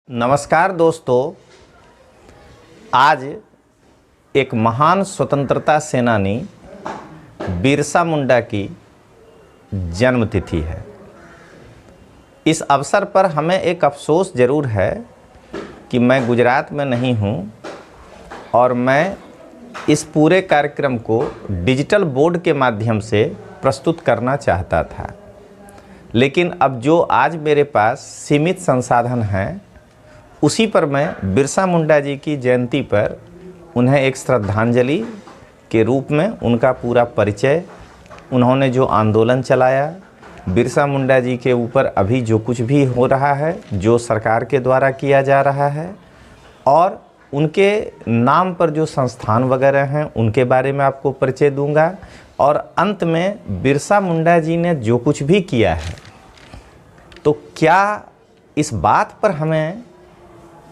नमस्कार दोस्तों, आज एक महान स्वतंत्रता सेनानी बिरसा मुंडा की जन्मतिथि है। इस अवसर पर हमें एक अफसोस ज़रूर है कि मैं गुजरात में नहीं हूं और मैं इस पूरे कार्यक्रम को डिजिटल बोर्ड के माध्यम से प्रस्तुत करना चाहता था, लेकिन अब जो आज मेरे पास सीमित संसाधन हैं उसी पर मैं बिरसा मुंडा जी की जयंती पर उन्हें एक श्रद्धांजलि के रूप में उनका पूरा परिचय, उन्होंने जो आंदोलन चलाया, बिरसा मुंडा जी के ऊपर अभी जो कुछ भी हो रहा है, जो सरकार के द्वारा किया जा रहा है और उनके नाम पर जो संस्थान वगैरह हैं उनके बारे में आपको परिचय दूंगा। और अंत में बिरसा मुंडा जी ने जो कुछ भी किया है, तो क्या इस बात पर हमें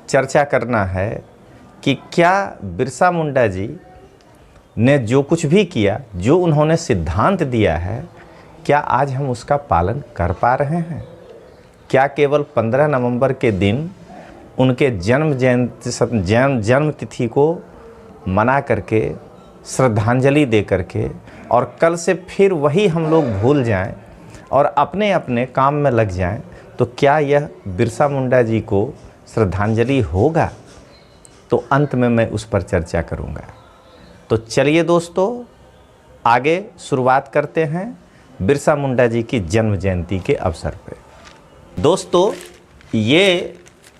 चर्चा करना है कि क्या बिरसा मुंडा जी ने जो कुछ भी किया, जो उन्होंने सिद्धांत दिया है, क्या आज हम उसका पालन कर पा रहे हैं? क्या केवल 15 नवंबर के दिन उनके जन्म तिथि को मना करके, श्रद्धांजलि दे करके और कल से फिर वही हम लोग भूल जाएं और अपने अपने काम में लग जाएं, तो क्या यह बिरसा मुंडा जी को श्रद्धांजलि होगा? तो अंत में मैं उस पर चर्चा करूंगा। तो चलिए दोस्तों, आगे शुरुआत करते हैं बिरसा मुंडा जी की जन्म जयंती के अवसर पर। दोस्तों, ये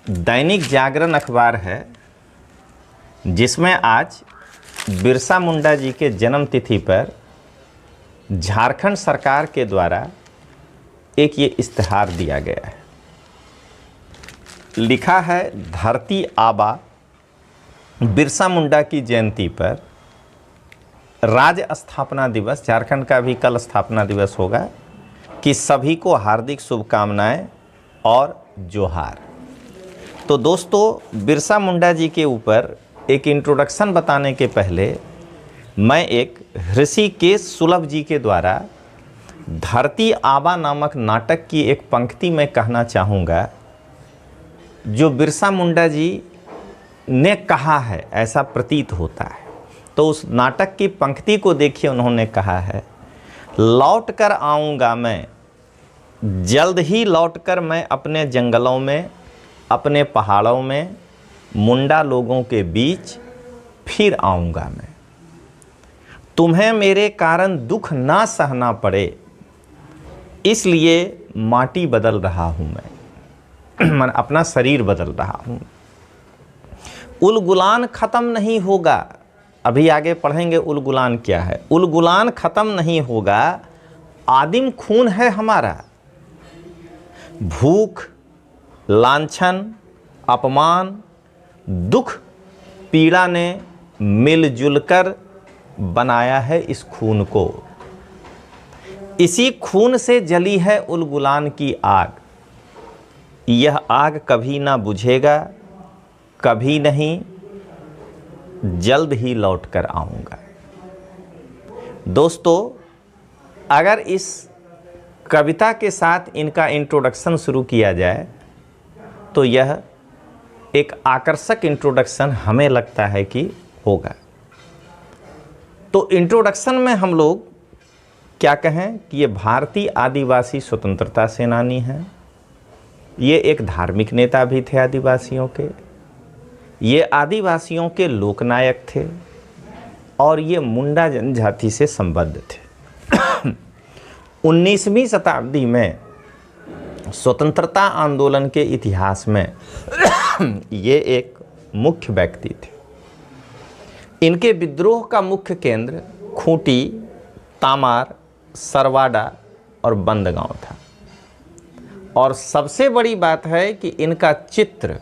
दैनिक जागरण अखबार है जिसमें आज बिरसा मुंडा जी के जन्म तिथि पर झारखंड सरकार के द्वारा एक ये इश्तिहार दिया गया है। लिखा है, धरती आबा बिरसा मुंडा की जयंती पर राज्य स्थापना दिवस, झारखंड का भी कल स्थापना दिवस होगा, कि सभी को हार्दिक शुभकामनाएं और जोहार। तो दोस्तों, बिरसा मुंडा जी के ऊपर एक इंट्रोडक्शन बताने के पहले मैं एक ऋषिकेश सुलभ जी के द्वारा धरती आबा नामक नाटक की एक पंक्ति में कहना चाहूँगा, जो बिरसा मुंडा जी ने कहा है, ऐसा प्रतीत होता है। तो उस नाटक की पंक्ति को देखिए, उन्होंने कहा है, लौट कर आऊँगा मैं, जल्द ही लौटकर मैं अपने जंगलों में, अपने पहाड़ों में, मुंडा लोगों के बीच फिर आऊँगा मैं। तुम्हें मेरे कारण दुख ना सहना पड़े, इसलिए माटी बदल रहा हूँ मैं अपना शरीर बदल रहा हूँ। उलगुलान ख़त्म नहीं होगा, अभी आगे पढ़ेंगे उलगुलान क्या है। उलगुलान ख़त्म नहीं होगा, आदिम खून है हमारा। भूख, लांछन, अपमान, दुख, पीड़ा ने मिलजुल कर बनाया है इस खून को। इसी खून से जली है उलगुलान की आग। यह आग कभी ना बुझेगा, कभी नहीं, जल्द ही लौट कर आऊँगा। दोस्तों, अगर इस कविता के साथ इनका इंट्रोडक्शन शुरू किया जाए तो यह एक आकर्षक इंट्रोडक्शन हमें लगता है कि होगा। तो इंट्रोडक्शन में हम लोग क्या कहें कि ये भारतीय आदिवासी स्वतंत्रता सेनानी हैं, ये एक धार्मिक नेता भी थे आदिवासियों के, ये आदिवासियों के लोकनायक थे और ये मुंडा जनजाति से संबद्ध थे। 19वीं शताब्दी में स्वतंत्रता आंदोलन के इतिहास में ये एक मुख्य व्यक्ति थे। इनके विद्रोह का मुख्य केंद्र खूंटी, तामार, सरवाडा और बंदगांव था। और सबसे बड़ी बात है कि इनका चित्र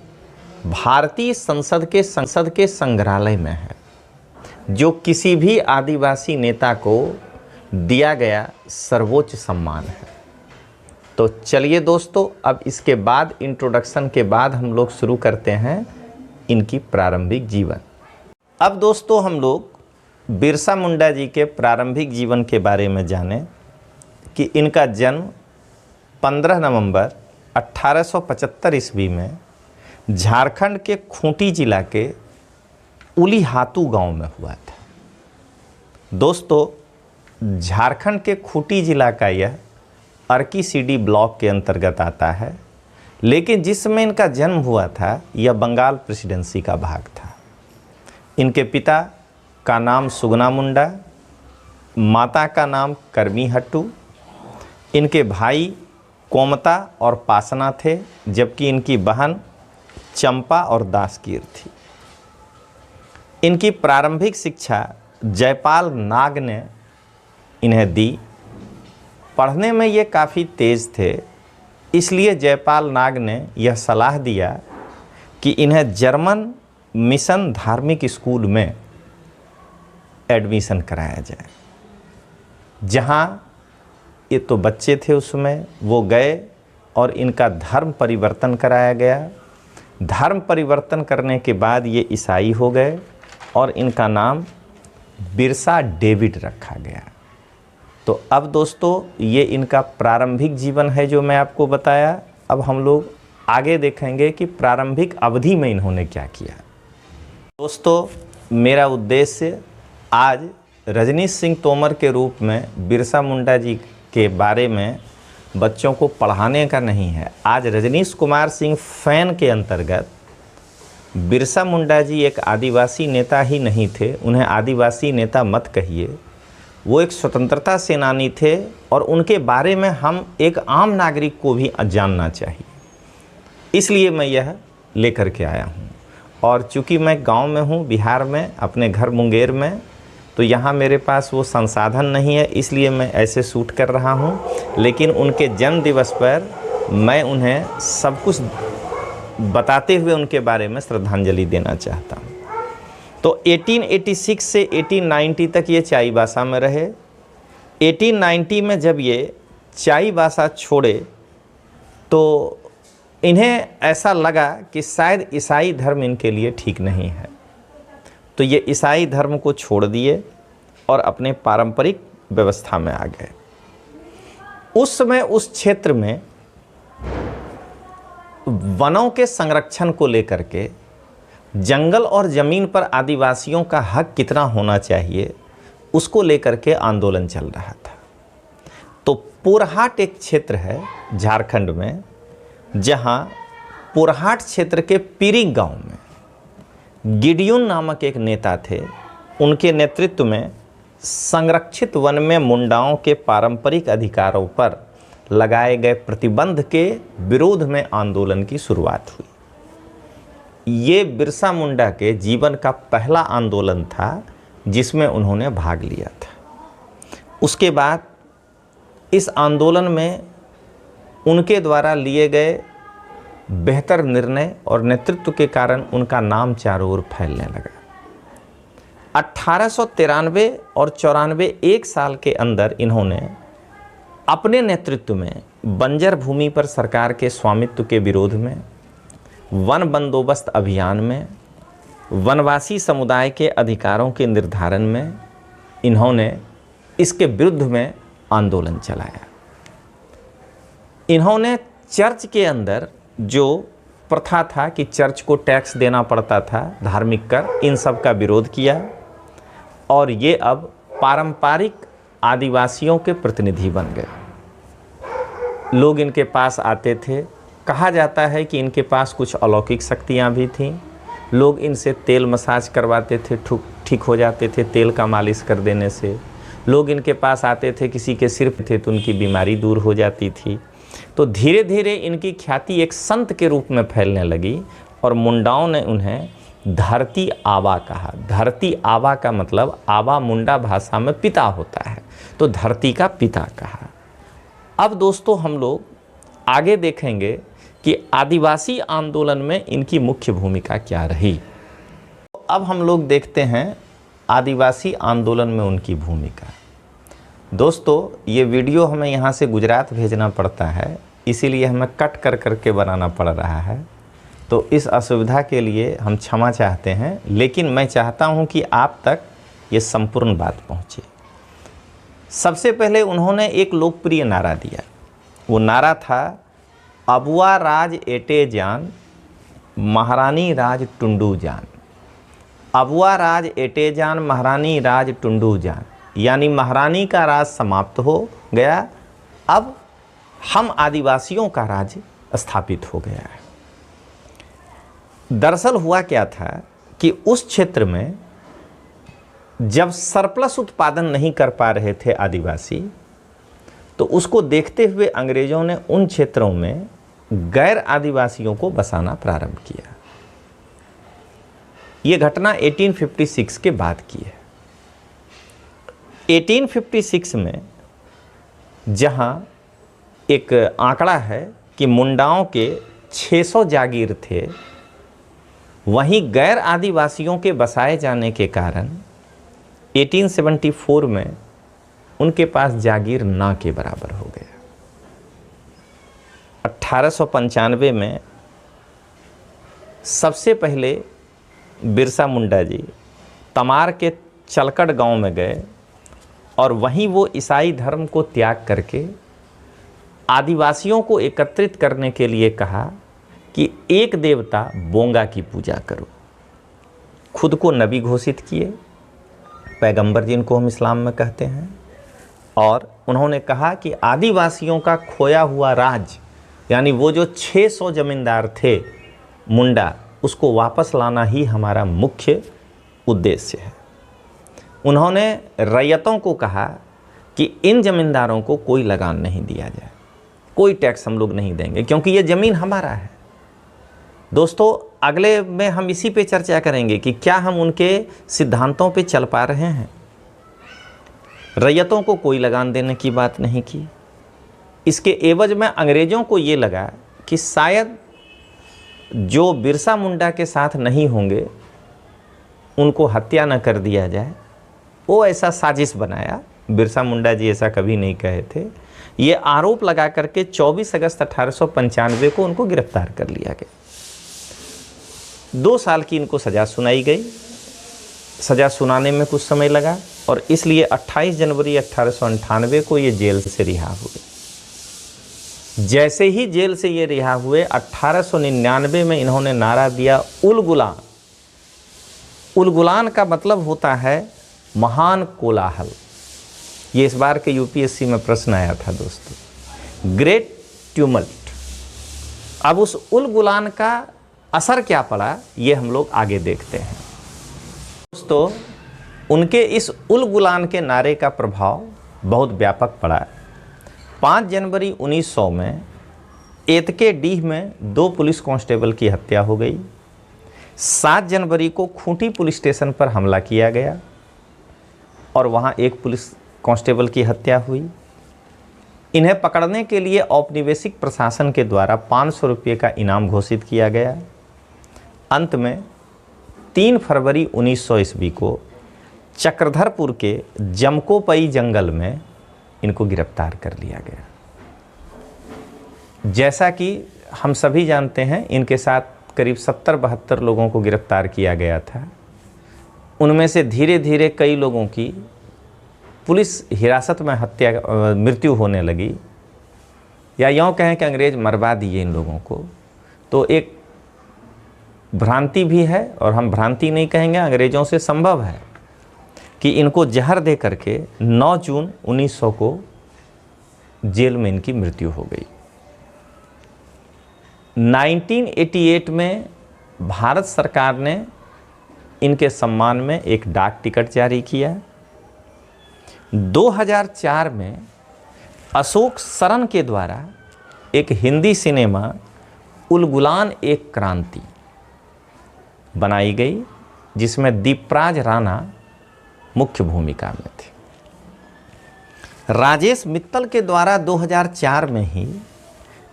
भारतीय संसद के संग्रहालय में है, जो किसी भी आदिवासी नेता को दिया गया सर्वोच्च सम्मान है। तो चलिए दोस्तों, अब इसके बाद इंट्रोडक्शन के बाद हम लोग शुरू करते हैं इनकी प्रारंभिक जीवन। अब दोस्तों, हम लोग बिरसा मुंडा जी के प्रारंभिक जीवन के बारे में जानें कि इनका जन्म 15 नवंबर 1875 ईस्वी में झारखंड के खूंटी जिला के उलीहातू गांव में हुआ था। दोस्तों, झारखंड के खूंटी जिला का यह अर्कीसीडी ब्लॉक के अंतर्गत आता है, लेकिन जिस समय इनका जन्म हुआ था यह बंगाल प्रेसिडेंसी का भाग था। इनके पिता का नाम सुगना मुंडा, माता का नाम करमी हट्टू, इनके भाई कोमता और पासना थे, जबकि इनकी बहन चंपा और दासकीर थी। इनकी प्रारंभिक शिक्षा जयपाल नाग ने इन्हें दी। पढ़ने में ये काफ़ी तेज़ थे, इसलिए जयपाल नाग ने यह सलाह दिया कि इन्हें जर्मन मिशन धार्मिक स्कूल में एडमिशन कराया जाए। जहाँ ये तो बच्चे थे उसमें, वो गए और इनका धर्म परिवर्तन कराया गया। धर्म परिवर्तन करने के बाद ये ईसाई हो गए और इनका नाम बिरसा डेविड रखा गया। तो अब दोस्तों, ये इनका प्रारंभिक जीवन है जो मैं आपको बताया। अब हम लोग आगे देखेंगे कि प्रारंभिक अवधि में इन्होंने क्या किया। दोस्तों, मेरा उद्देश्य आज रजनीश सिंह तोमर के रूप में बिरसा मुंडा जी के बारे में बच्चों को पढ़ाने का नहीं है। आज रजनीश कुमार सिंह फैन के अंतर्गत बिरसा मुंडा जी एक आदिवासी नेता ही नहीं थे, उन्हें आदिवासी नेता मत कहिए, वो एक स्वतंत्रता सेनानी थे और उनके बारे में हम एक आम नागरिक को भी जानना चाहिए। इसलिए मैं यह लेकर के आया हूँ। और चूँकि मैं गांव में हूँ, बिहार में, अपने घर मुंगेर में, तो यहाँ मेरे पास वो संसाधन नहीं है, इसलिए मैं ऐसे शूट कर रहा हूँ। लेकिन उनके जन्म दिवस पर मैं उन्हें सब कुछ बताते हुए उनके बारे में श्रद्धांजलि देना चाहता हूँ। तो 1886 से 1890 तक ये चाईबासा में रहे। 1890 में जब ये चाईबासा छोड़े तो इन्हें ऐसा लगा कि शायद ईसाई धर्म इनके लिए ठीक नहीं है, तो ये ईसाई धर्म को छोड़ दिए और अपने पारंपरिक व्यवस्था में आ गए। उस समय उस क्षेत्र में वनों के संरक्षण को लेकर के, जंगल और ज़मीन पर आदिवासियों का हक कितना होना चाहिए, उसको लेकर के आंदोलन चल रहा था। तो पुरहाट एक क्षेत्र है झारखंड में, जहां पुरहाट क्षेत्र के पिरिंग गांव में गिडियोन नामक एक नेता थे। उनके नेतृत्व में संरक्षित वन में मुंडाओं के पारंपरिक अधिकारों पर लगाए गए प्रतिबंध के विरोध में आंदोलन की शुरुआत हुई। ये बिरसा मुंडा के जीवन का पहला आंदोलन था जिसमें उन्होंने भाग लिया था। उसके बाद इस आंदोलन में उनके द्वारा लिए गए बेहतर निर्णय और नेतृत्व के कारण उनका नाम चारों ओर फैलने लगा। 1893 और 94 एक साल के अंदर इन्होंने अपने नेतृत्व में बंजर भूमि पर सरकार के स्वामित्व के विरोध में, वन बंदोबस्त अभियान में, वनवासी समुदाय के अधिकारों के निर्धारण में इन्होंने इसके विरुद्ध में आंदोलन चलाया। इन्होंने चर्च के अंदर जो प्रथा था कि चर्च को टैक्स देना पड़ता था, धार्मिक कर, इन सब का विरोध किया और ये अब पारंपरिक आदिवासियों के प्रतिनिधि बन गए। लोग इनके पास आते थे। कहा जाता है कि इनके पास कुछ अलौकिक शक्तियाँ भी थीं। लोग इनसे तेल मसाज करवाते थे, ठीक हो जाते थे तेल का मालिश कर देने से। लोग इनके पास आते थे, किसी के सिर पे थे तो उनकी बीमारी दूर हो जाती थी। तो धीरे धीरे इनकी ख्याति एक संत के रूप में फैलने लगी और मुंडाओं ने उन्हें धरती आबा कहा। धरती आबा का मतलब आबा मुंडा भाषा में पिता होता है, तो धरती का पिता कहा। अब दोस्तों, हम लोग आगे देखेंगे कि आदिवासी आंदोलन में इनकी मुख्य भूमिका क्या रही। अब हम लोग देखते हैं आदिवासी आंदोलन में उनकी भूमिका। दोस्तों, ये वीडियो हमें यहाँ से गुजरात भेजना पड़ता है, इसीलिए हमें कट कर करके बनाना पड़ रहा है। तो इस असुविधा के लिए हम क्षमा चाहते हैं, लेकिन मैं चाहता हूँ कि आप तक ये संपूर्ण बात पहुँचे। सबसे पहले उन्होंने एक लोकप्रिय नारा दिया। वो नारा था, अबुआ राज एटे जान, महारानी राज टुंडू जान, अबुआ राज एटे जान, महारानी राज टुंडू जान, यानी महारानी का राज समाप्त हो गया, अब हम आदिवासियों का राज स्थापित हो गया है। दरअसल हुआ क्या था कि उस क्षेत्र में जब सरप्लस उत्पादन नहीं कर पा रहे थे आदिवासी, तो उसको देखते हुए अंग्रेज़ों ने उन क्षेत्रों में गैर आदिवासियों को बसाना प्रारंभ किया। ये घटना 1856 के बाद की है। 1856 में जहां एक आंकड़ा है कि मुंडाओं के 600 जागीर थे, वहीं गैर आदिवासियों के बसाए जाने के कारण 1874 में उनके पास जागीर ना के बराबर हो गया। 1895 में सबसे पहले बिरसा मुंडा जी तमार के चलकट गांव में गए और वहीं वो ईसाई धर्म को त्याग करके आदिवासियों को एकत्रित करने के लिए कहा कि एक देवता बोंगा की पूजा करो। खुद को नबी घोषित किए, पैगंबर जिनको हम इस्लाम में कहते हैं, और उन्होंने कहा कि आदिवासियों का खोया हुआ राज, यानी वो जो 600 जमींदार थे मुंडा, उसको वापस लाना ही हमारा मुख्य उद्देश्य है। उन्होंने रैयतों को कहा कि इन जमींदारों को कोई लगान नहीं दिया जाए, कोई टैक्स हम लोग नहीं देंगे, क्योंकि ये ज़मीन हमारा है। दोस्तों, अगले में हम इसी पे चर्चा करेंगे कि क्या हम उनके सिद्धांतों पे चल पा रहे हैं। रैयतों को कोई लगान देने की बात नहीं की। इसके एवज में अंग्रेज़ों को ये लगा कि शायद जो बिरसा मुंडा के साथ नहीं होंगे उनको हत्या न कर दिया जाए। वो ऐसा साजिश बनाया, बिरसा मुंडा जी ऐसा कभी नहीं कहे थे। ये आरोप लगा करके 24 अगस्त 1895 को उनको गिरफ्तार कर लिया गया। 2 साल की इनको सज़ा सुनाई गई। सज़ा सुनाने में कुछ समय लगा और इसलिए 28 जनवरी 1898 को ये जेल से रिहा हुए। जैसे ही जेल से ये रिहा हुए, 1899 में इन्होंने नारा दिया, उल गुलान। उल गुलान का मतलब होता है महान कोलाहल। ये इस बार के यूपीएससी में प्रश्न आया था दोस्तों, ग्रेट ट्यूमल्ट। अब उस उल गुलान का असर क्या पड़ा, ये हम लोग आगे देखते हैं। दोस्तों, उनके इस उल गुलान के नारे का प्रभाव बहुत व्यापक पड़ा। 5 जनवरी 1900 में एतके डीह में 2 पुलिस कांस्टेबल की हत्या हो गई। 7 जनवरी को खूंटी पुलिस स्टेशन पर हमला किया गया और वहाँ एक पुलिस कांस्टेबल की हत्या हुई। इन्हें पकड़ने के लिए औपनिवेशिक प्रशासन के द्वारा 500 रुपये का इनाम घोषित किया गया। अंत में 3 फरवरी 1900 ईस्वी को चक्रधरपुर के जमकोपई जंगल में इनको गिरफ्तार कर लिया गया। जैसा कि हम सभी जानते हैं, इनके साथ करीब 70-72 लोगों को गिरफ्तार किया गया था। उनमें से धीरे धीरे कई लोगों की पुलिस हिरासत में मृत्यु होने लगी, या यूँ कहें कि अंग्रेज़ मरवा दिए इन लोगों को। तो एक भ्रांति भी है, और हम भ्रांति नहीं कहेंगे, अंग्रेज़ों से संभव है कि इनको जहर दे करके 9 जून 1900 को जेल में इनकी मृत्यु हो गई। 1988 में भारत सरकार ने इनके सम्मान में एक डाक टिकट जारी किया। 2004 में अशोक सरन के द्वारा एक हिंदी सिनेमा उल गुलान एक क्रांति बनाई गई, जिसमें दीपराज राणा मुख्य भूमिका में थे। राजेश मित्तल के द्वारा 2004 में ही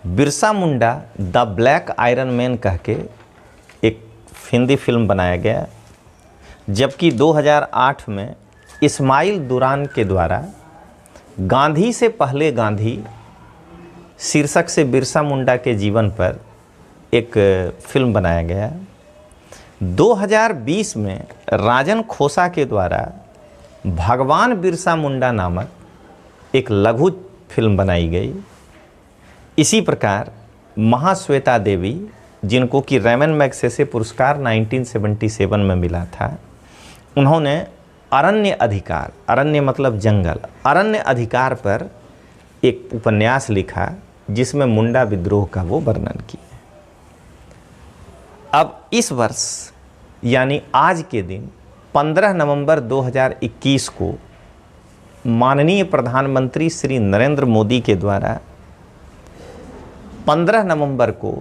Birsa Munda the black iron man कह के एक हिंदी फिल्म बनाया गया, जबकि 2008 में इस्माइल दुरान के द्वारा गांधी से पहले गांधी शीर्षक से बिरसा मुंडा के जीवन पर एक फिल्म बनाया गया। 2020 में राजन खोसा के द्वारा भगवान बिरसा मुंडा नामक एक लघु फिल्म बनाई गई। इसी प्रकार महाश्वेता देवी जिनको कि रेमन मैग्सेसे पुरस्कार 1977 में मिला था, उन्होंने अरण्य अधिकार, अरण्य मतलब जंगल, अरण्य अधिकार पर एक उपन्यास लिखा जिसमें मुंडा विद्रोह का वो वर्णन किया। अब इस वर्ष यानी आज के दिन 15 नवंबर 2021 को माननीय प्रधानमंत्री श्री नरेंद्र मोदी के द्वारा 15 नवंबर को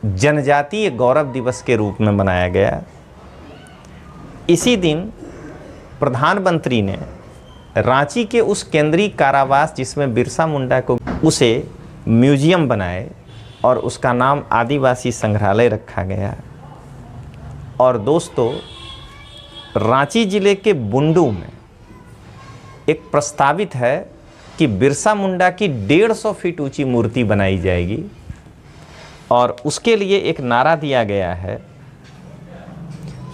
जनजातीय गौरव दिवस के रूप में मनाया गया। इसी दिन प्रधानमंत्री ने रांची के उस केंद्रीय कारावास जिसमें बिरसा मुंडा को, उसे म्यूजियम बनाए और उसका नाम आदिवासी संग्रहालय रखा गया। और दोस्तों, रांची जिले के बुंडू में एक प्रस्तावित है कि बिरसा मुंडा की 150 फीट ऊंची मूर्ति बनाई जाएगी और उसके लिए एक नारा दिया गया है,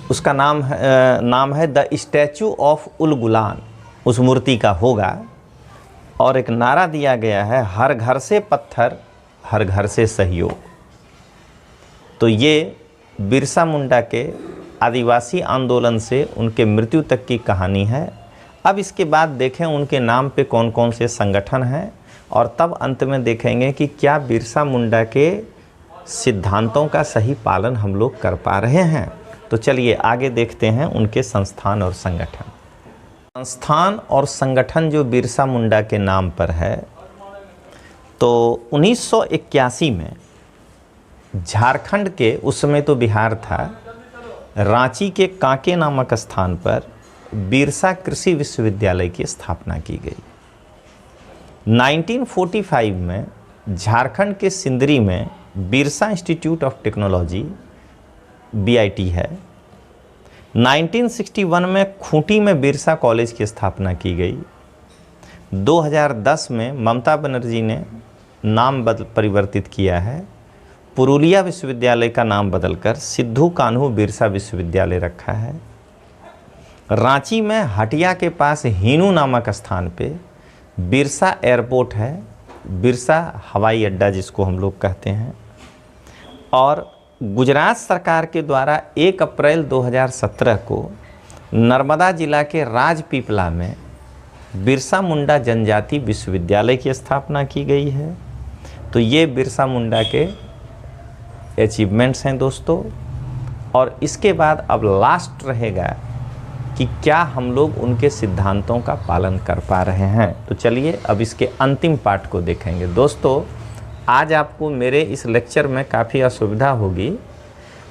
उसका नाम है द स्टैचू ऑफ उलगुलान, उस मूर्ति का होगा। और एक नारा दिया गया है, हर घर से पत्थर, हर घर से सहयोग। तो ये बिरसा मुंडा के आदिवासी आंदोलन से उनके मृत्यु तक की कहानी है। अब इसके बाद देखें उनके नाम पे कौन कौन से संगठन हैं और तब अंत में देखेंगे कि क्या बिरसा मुंडा के सिद्धांतों का सही पालन हम लोग कर पा रहे हैं। तो चलिए आगे देखते हैं उनके संस्थान और संगठन। संस्थान और संगठन जो बिरसा मुंडा के नाम पर है, तो 1981 में झारखंड के, उस समय तो बिहार था, रांची के कांके नामक स्थान पर बिरसा कृषि विश्वविद्यालय की स्थापना की गई। 1945 में झारखंड के सिंदरी में Birsa institute of technology BIT है। 1961 में खूंटी में बिरसा कॉलेज की स्थापना की गई। 2010 में ममता बनर्जी ने नाम परिवर्तित किया है, पुरुलिया विश्वविद्यालय का नाम बदलकर सिद्धू कान्हू बिरसा विश्वविद्यालय रखा है। रांची में हटिया के पास हीनू नामक स्थान पे बिरसा एयरपोर्ट है, बिरसा हवाई अड्डा जिसको हम लोग कहते हैं। और गुजरात सरकार के द्वारा 1 अप्रैल 2017 को नर्मदा जिला के राजपीपला में बिरसा मुंडा जनजाति विश्वविद्यालय की स्थापना की गई है। तो ये बिरसा मुंडा के अचीवमेंट्स हैं दोस्तों। और इसके बाद अब लास्ट रहेगा कि क्या हम लोग उनके सिद्धांतों का पालन कर पा रहे हैं। तो चलिए अब इसके अंतिम पार्ट को देखेंगे। दोस्तों, आज आपको मेरे इस लेक्चर में काफ़ी असुविधा होगी,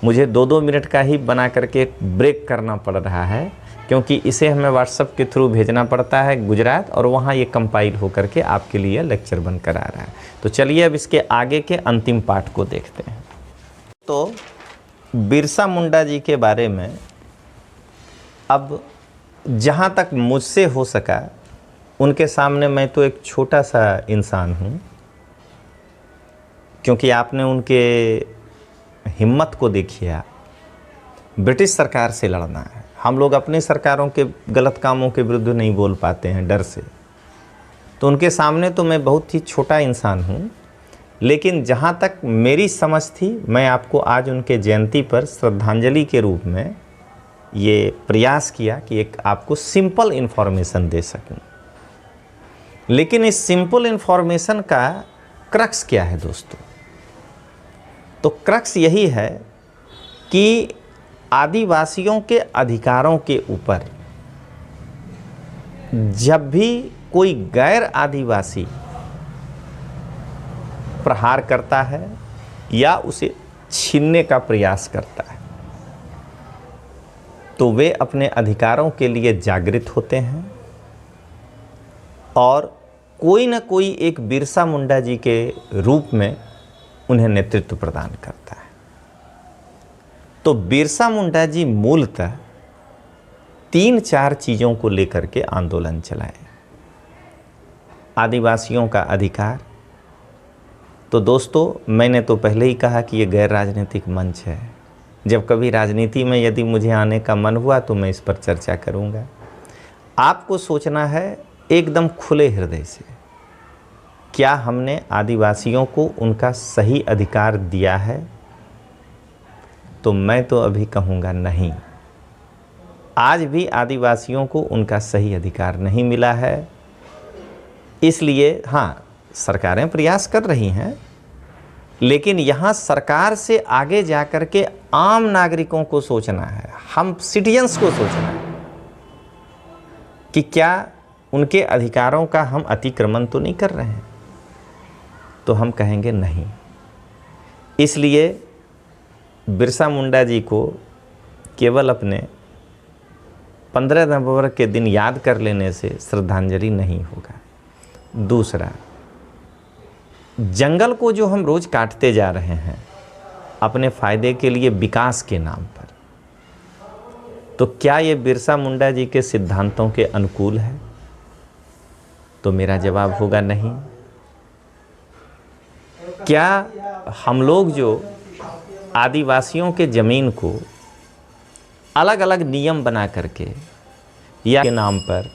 मुझे 2-2 मिनट का ही बना करके एक ब्रेक करना पड़ रहा है, क्योंकि इसे हमें व्हाट्सएप के थ्रू भेजना पड़ता है गुजरात, और वहाँ ये कंपाइल हो करके आपके लिए लेक्चर बनकर आ रहा है। तो चलिए अब इसके आगे के अंतिम पार्ट को देखते हैं। तो बिरसा मुंडा जी के बारे में अब जहाँ तक मुझसे हो सका उनके सामने, मैं तो एक छोटा सा इंसान हूँ, क्योंकि आपने उनके हिम्मत को देखिए। ब्रिटिश सरकार से लड़ना है, हम लोग अपने सरकारों के गलत कामों के विरुद्ध नहीं बोल पाते हैं डर से। तो उनके सामने तो मैं बहुत ही छोटा इंसान हूँ, लेकिन जहाँ तक मेरी समझ थी, मैं आपको आज उनके जयंती पर श्रद्धांजलि के रूप में ये प्रयास किया कि एक आपको सिंपल इन्फॉर्मेशन दे सकूं। लेकिन इस सिंपल इन्फॉर्मेशन का क्रक्स क्या है दोस्तों? तो क्रक्स यही है कि आदिवासियों के अधिकारों के ऊपर जब भी कोई गैर आदिवासी प्रहार करता है या उसे छीनने का प्रयास करता है, तो वे अपने अधिकारों के लिए जागृत होते हैं और कोई न कोई एक बिरसा मुंडा जी के रूप में उन्हें नेतृत्व प्रदान करता है। तो बिरसा मुंडा जी मूलतः 3-4 चीज़ों को लेकर के आंदोलन चलाए। आदिवासियों का अधिकार, तो दोस्तों मैंने तो पहले ही कहा कि ये गैर राजनीतिक मंच है। जब कभी राजनीति में यदि मुझे आने का मन हुआ तो मैं इस पर चर्चा करूंगा। आपको सोचना है एकदम खुले हृदय से, क्या हमने आदिवासियों को उनका सही अधिकार दिया है? तो मैं तो अभी कहूँगा नहीं। आज भी आदिवासियों को उनका सही अधिकार नहीं मिला है। इसलिए हाँ, सरकारें प्रयास कर रही हैं, लेकिन यहाँ सरकार से आगे जाकर के आम नागरिकों को सोचना है, हम सिटीजन्स को सोचना है कि क्या उनके अधिकारों का हम अतिक्रमण तो नहीं कर रहे हैं। तो हम कहेंगे नहीं। इसलिए बिरसा मुंडा जी को केवल अपने 15 नवंबर के दिन याद कर लेने से श्रद्धांजलि नहीं होगा। दूसरा, जंगल को जो हम रोज काटते जा रहे हैं अपने फायदे के लिए विकास के नाम पर, तो क्या ये बिरसा मुंडा जी के सिद्धांतों के अनुकूल है? तो मेरा जवाब होगा नहीं। क्या हम लोग जो आदिवासियों के ज़मीन को अलग अलग नियम बना करके या के नाम पर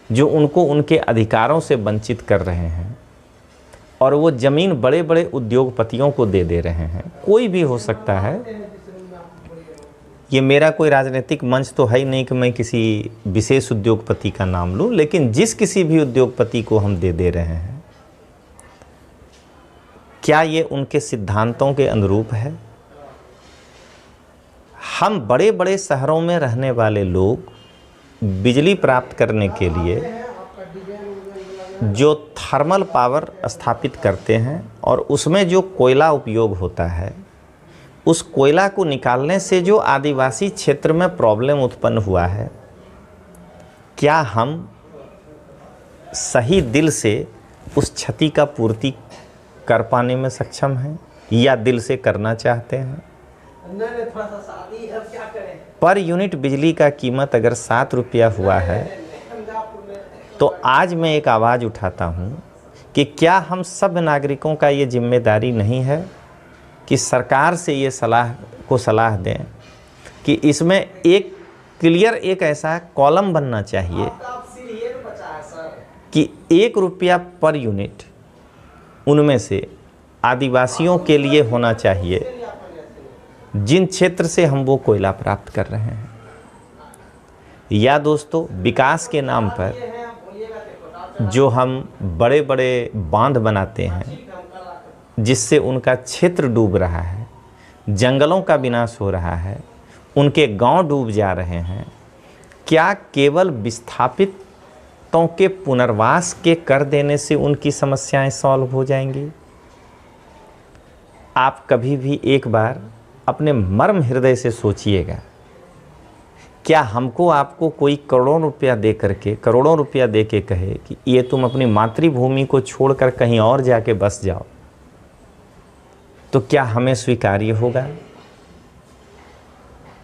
जो उनको उनके अधिकारों से वंचित कर रहे हैं और वो ज़मीन बड़े बड़े उद्योगपतियों को दे रहे हैं, कोई भी हो सकता है। ये मेरा कोई राजनीतिक मंच तो है ही नहीं कि मैं किसी विशेष उद्योगपति का नाम लूं, लेकिन जिस किसी भी उद्योगपति को हम दे रहे हैं, क्या ये उनके सिद्धांतों के अनुरूप है? हम बड़े बड़े शहरों में रहने वाले लोग बिजली प्राप्त करने के लिए जो थर्मल पावर स्थापित करते हैं और उसमें जो कोयला उपयोग होता है, उस कोयला को निकालने से जो आदिवासी क्षेत्र में प्रॉब्लम उत्पन्न हुआ है, क्या हम सही दिल से उस क्षति का पूर्ति कर पाने में सक्षम हैं या दिल से करना चाहते हैं? पर यूनिट बिजली का कीमत अगर 7 रुपया हुआ है, तो आज मैं एक आवाज़ उठाता हूँ कि क्या हम सब नागरिकों का ये जिम्मेदारी नहीं है कि सरकार से ये सलाह दें कि इसमें एक क्लियर एक ऐसा कॉलम बनना चाहिए कि 1 रुपया पर यूनिट उनमें से आदिवासियों के लिए होना चाहिए जिन क्षेत्र से हम वो कोयला प्राप्त कर रहे हैं। या दोस्तों, विकास के नाम पर जो हम बड़े बड़े बांध बनाते हैं जिससे उनका क्षेत्र डूब रहा है, जंगलों का विनाश हो रहा है, उनके गांव डूब जा रहे हैं, क्या केवल विस्थापितों के पुनर्वास के कर देने से उनकी समस्याएं सॉल्व हो जाएंगी? आप कभी भी एक बार अपने मर्म हृदय से सोचिएगा, क्या हमको आपको कोई करोड़ों रुपया दे के कहे कि ये तुम अपनी मातृभूमि को छोड़कर कहीं और जाके बस जाओ, तो क्या हमें स्वीकार्य होगा?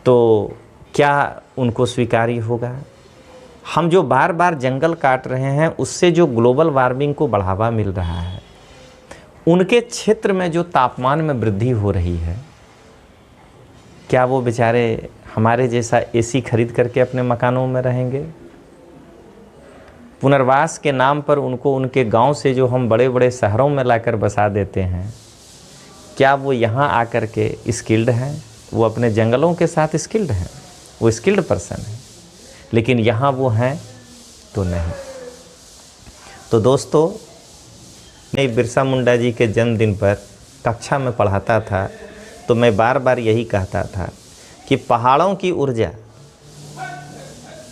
तो क्या उनको स्वीकार्य होगा? हम जो बार बार जंगल काट रहे हैं उससे जो ग्लोबल वार्मिंग को बढ़ावा मिल रहा है, उनके क्षेत्र में जो तापमान में वृद्धि हो रही है, क्या वो बेचारे हमारे जैसा एसी खरीद करके अपने मकानों में रहेंगे? पुनर्वास के नाम पर उनको उनके गांव से जो हम बड़े बड़े शहरों में लाकर बसा देते हैं, क्या वो यहाँ आकर के स्किल्ड हैं? वो अपने जंगलों के साथ स्किल्ड हैं, वो स्किल्ड पर्सन हैं, लेकिन यहाँ वो हैं तो नहीं। तो दोस्तों, मैं बिरसा मुंडा जी के जन्मदिन पर कक्षा में पढ़ाता था तो मैं बार बार यही कहता था कि पहाड़ों की ऊर्जा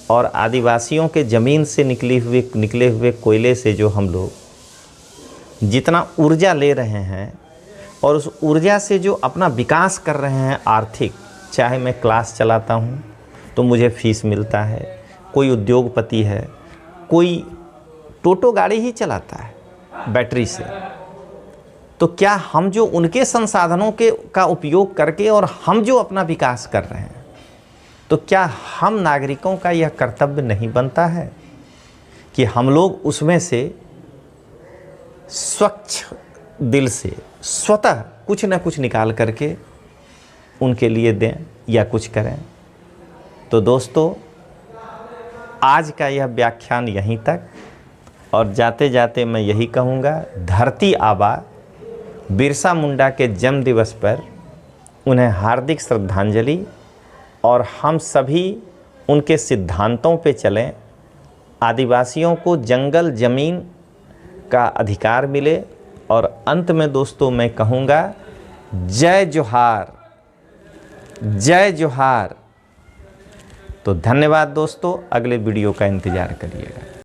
और आदिवासियों के ज़मीन से निकले हुए कोयले से जो हम लोग जितना ऊर्जा ले रहे हैं और उस ऊर्जा से जो अपना विकास कर रहे हैं आर्थिक, चाहे मैं क्लास चलाता हूँ तो मुझे फीस मिलता है, कोई उद्योगपति है, कोई टोटो गाड़ी ही चलाता है बैटरी से, तो क्या हम जो उनके संसाधनों का उपयोग करके और हम जो अपना विकास कर रहे हैं, तो क्या हम नागरिकों का यह कर्तव्य नहीं बनता है कि हम लोग उसमें से स्वच्छ दिल से स्वतः कुछ न कुछ निकाल करके उनके लिए दें या कुछ करें? तो दोस्तों, आज का यह व्याख्यान यहीं तक, और जाते जाते मैं यही कहूँगा, धरती आबा बिरसा मुंडा के जन्म दिवस पर उन्हें हार्दिक श्रद्धांजलि। और हम सभी उनके सिद्धांतों पे चलें, आदिवासियों को जंगल ज़मीन का अधिकार मिले। और अंत में दोस्तों मैं कहूँगा, जय जोहार, जय जोहार। तो धन्यवाद दोस्तों, अगले वीडियो का इंतज़ार करिएगा।